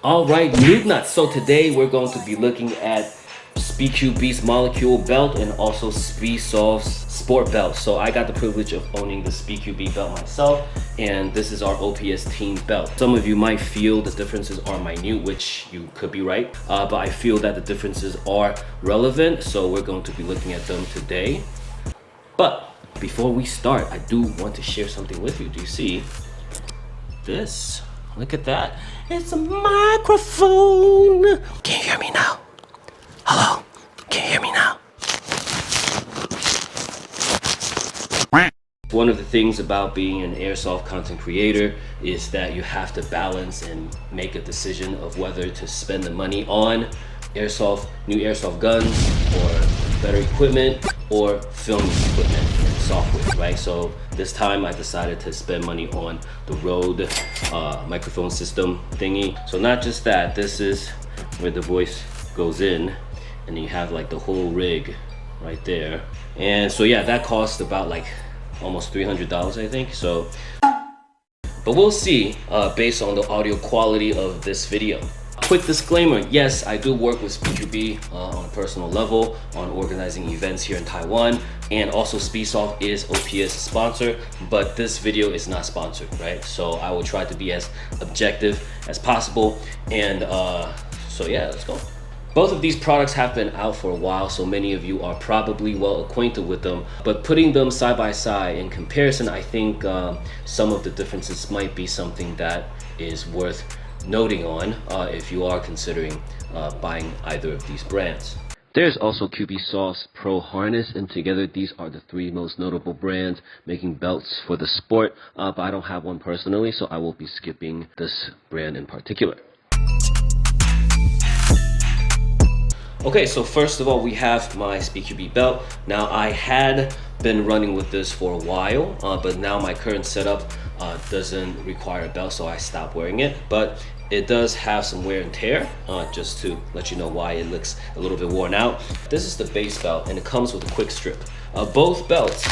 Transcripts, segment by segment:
All right, noob nuts. So today we're going to be looking at SpeedQB's Molle-cule belt and also Speedsoft's Sport belt. So I got the privilege of owning the SpeedQB belt myself, and this is our OPS team belt. Some of you might feel the differences are minute, which you could be right, but I feel that the differences are relevant, so we're going to be looking at them today. But before we start, I do want to share something with you. Do you see this? Look at that. It's a microphone. Can you hear me now? Hello? Can you hear me now? One of the things about being an airsoft content creator is that you have to balance and make a decision of whether to spend the money on airsoft, new airsoft guns, or better equipment, or filming equipment and software, right? So this time I decided to spend money on the Rode microphone system thingy. So not just that, this is where the voice goes in, and you have like the whole rig right there. And so yeah, that cost about like almost $300, I think. So, but we'll see based on the audio quality of this video. Quick disclaimer, yes, I do work with SpeedQB on a personal level on organizing events here in Taiwan, and also Speedsoft is OPS sponsor, but this video is not sponsored, right? So I will try to be as objective as possible, and so yeah, let's go. Both of these products have been out for a while, so many of you are probably well acquainted with them, but putting them side by side in comparison, I think some of the differences might be something that is worth noting on if you are considering buying either of these brands. There's also Cubysoft's Pro Harness, and together these are the three most notable brands making belts for the sport, but I don't have one personally, so I will be skipping this brand in particular. Okay, so first of all, we have my SpeedQB belt. Now I had been running with this for a while, but now my current setup doesn't require a belt, so I stopped wearing it. But it does have some wear and tear, just to let you know why it looks a little bit worn out. This is the base belt, and it comes with a quick strip. Both belts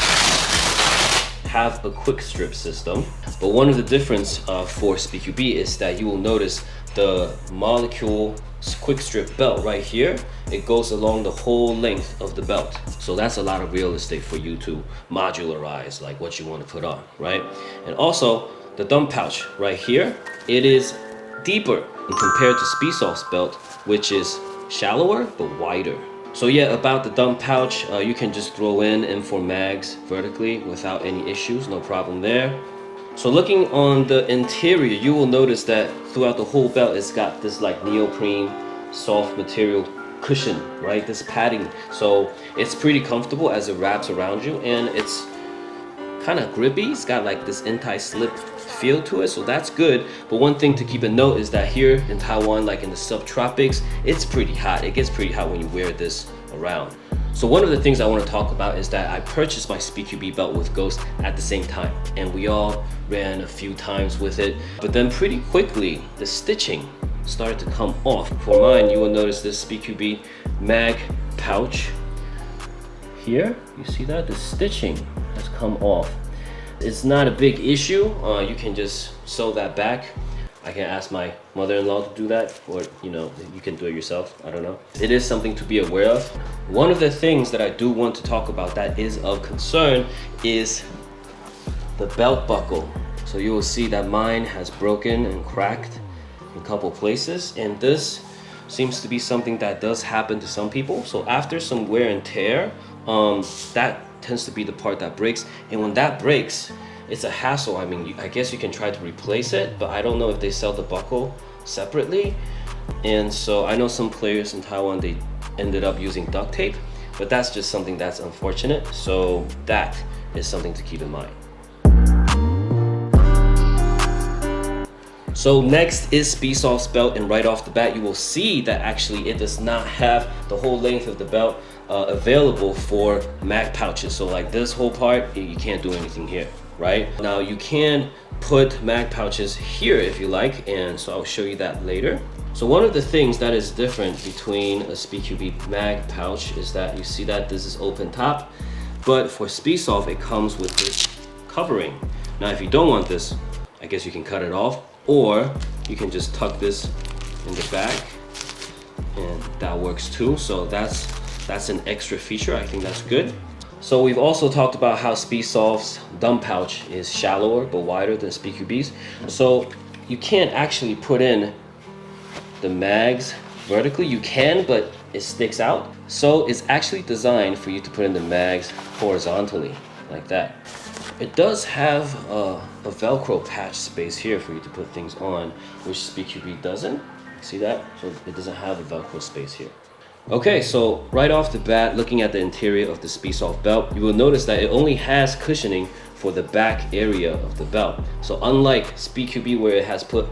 have a quick strip system, but one of the difference for SpeedQB is that you will notice the Molle-cule quick strip belt right here, it goes along the whole length of the belt. So that's a lot of real estate for you to modularize like what you want to put on, right? And also the thumb pouch right here, it is deeper compared to Speedsoft's belt, which is shallower but wider. So yeah, about the thumb pouch, you can just throw in M4 mags vertically without any issues, no problem there. So looking on the interior, you will notice that throughout the whole belt, it's got this like neoprene soft material cushion, right? This padding. So it's pretty comfortable as it wraps around you, and it's kind of grippy. It's got like this anti-slip feel to it, so that's good. But one thing to keep in note is that here in Taiwan, like in the subtropics, it's pretty hot. It gets pretty hot when you wear this around. So one of the things I want to talk about is that I purchased my SpeedQB belt with Ghost at the same time, and we all ran a few times with it, but then pretty quickly the stitching started to come off. For mine, you will notice this SpeedQB mag pouch here. You see that? The stitching has come off. It's not a big issue. You can just sew that back. I can ask my mother-in-law to do that, or you know, you can do it yourself. I don't know. It is something to be aware of. One of the things that I do want to talk about that is of concern is the belt buckle. So you will see that mine has broken and cracked in a couple places, and this seems to be something that does happen to some people. So after some wear and tear, that tends to be the part that breaks, and when that breaks, it's a hassle. I mean, I guess you can try to replace it, but I don't know if they sell the buckle separately. And so I know some players in Taiwan, they ended up using duct tape, but that's just something that's unfortunate. So that is something to keep in mind. So next is Speedsoft's belt, and right off the bat, you will see that actually it does not have the whole length of the belt available for mag pouches. So like this whole part, you can't do anything here. Right now you can put mag pouches here if you like, and so I'll show you that later. So one of the things that is different between a SpeedQB mag pouch is that you see that this is open top, but for Speedsoft it comes with this covering. Now if you don't want this, I guess you can cut it off, or you can just tuck this in the back, and that works too. So that's an extra feature. I think that's good. So we've also talked about how Speedsoft's dump pouch is shallower but wider than SpeedQB's. So you can't actually put in the mags vertically. You can, but it sticks out. So it's actually designed for you to put in the mags horizontally, like that. It does have a Velcro patch space here for you to put things on, which SpeedQB doesn't. See that? So it doesn't have a Velcro space here. Okay, so right off the bat, looking at the interior of the Speedsoft belt, you will notice that it only has cushioning for the back area of the belt. So unlike SpeedQB, where it has put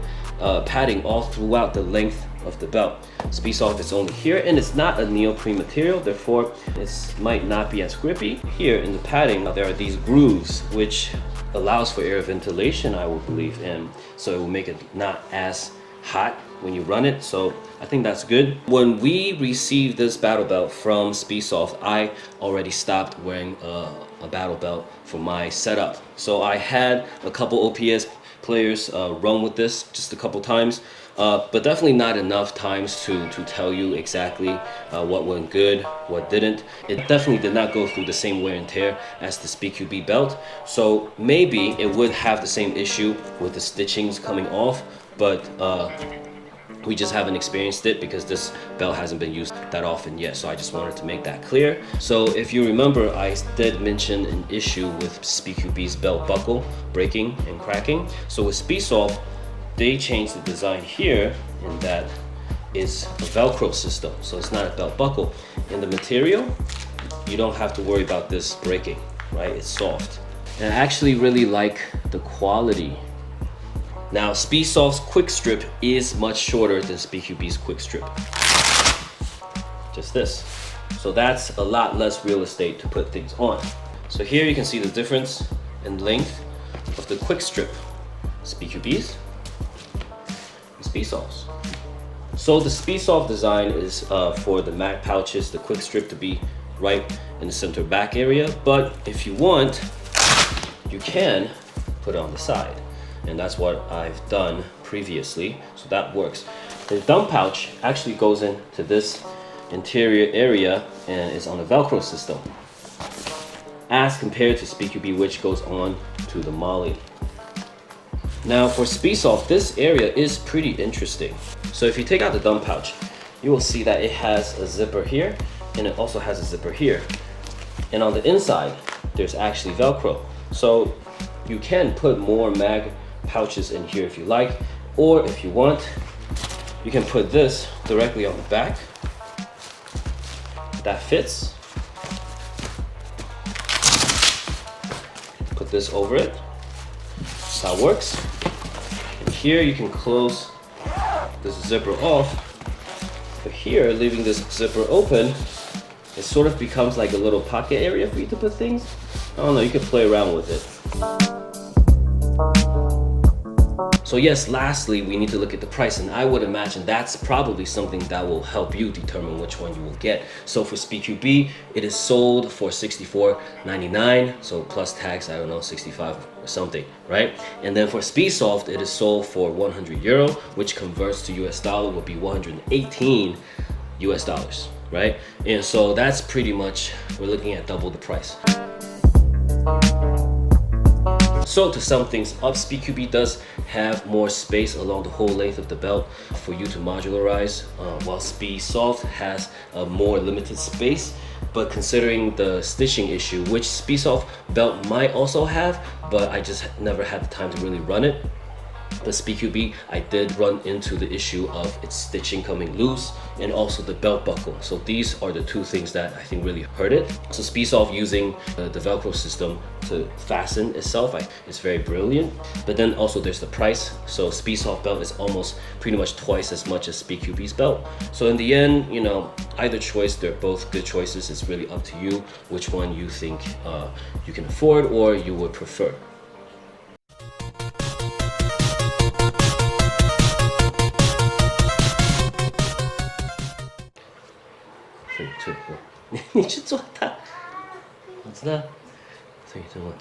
padding all throughout the length of the belt, Speedsoft is only here, and it's not a neoprene material, therefore it might not be as grippy. Here in the padding, there are these grooves, which allows for air ventilation, I would believe, and so it will make it not as hot when you run it. So I think that's good. When we received this battle belt from Speedsoft, I already stopped wearing a battle belt for my setup. So I had a couple OPS players run with this just a couple times, but definitely not enough times to tell you exactly what went good, what didn't. It definitely did not go through the same wear and tear as the SpeedQB belt. So maybe it would have the same issue with the stitchings coming off, but we just haven't experienced it because this belt hasn't been used that often yet. So I just wanted to make that clear. So if you remember, I did mention an issue with SpeedQB's belt buckle breaking and cracking. So with Speedsoft, they changed the design here, and that is a Velcro system. So it's not a belt buckle. In the material, you don't have to worry about this breaking, right? It's soft. And I actually really like the quality. Now, Speedsoft's quick strip is much shorter than SpeedQB's quick strip. Just this. So that's a lot less real estate to put things on. So here you can see the difference in length of the quick strip, SpeedQB's and Speedsoft's. So the Speedsoft design is for the mag pouches, the quick strip to be right in the center back area. But if you want, you can put it on the side. And that's what I've done previously, so that works. The dump pouch actually goes into this interior area and is on a Velcro system, as compared to SpeedQB, which goes on to the Molle. Now for Speedsoft, this area is pretty interesting. So if you take out the dump pouch, you will see that it has a zipper here, and it also has a zipper here. And on the inside, there's actually Velcro. So you can put more mag pouches in here if you like, or if you want, you can put this directly on the back. That fits. Put this over it. That's how it works. And here you can close this zipper off. But here, leaving this zipper open, it sort of becomes like a little pocket area for you to put things. I don't know, you can play around with it. So yes, lastly, we need to look at the price, and I would imagine that's probably something that will help you determine which one you will get. So for SpeedQB, it is sold for $64.99, so plus tax, I don't know, 65 or something, right? And then for Speedsoft, it is sold for €100, which converts to US dollar would be 118 US dollars, right? And so that's pretty much, we're looking at double the price. So to sum things up, SpeedQB does have more space along the whole length of the belt for you to modularize, while Speedsoft has a more limited space. But considering the stitching issue, which Speedsoft belt might also have, but I just never had the time to really run it. But SpeedQB, I did run into the issue of its stitching coming loose and also the belt buckle. So these are the two things that I think really hurt it. So Speedsoft using the Velcro system to fasten itself, it's very brilliant. But then also there's the price. So Speedsoft belt is almost pretty much twice as much as SpeedQB's belt. So in the end, you know, either choice, they're both good choices. It's really up to you which one you think you can afford or you would prefer. 你去做它，我知道，所以这么。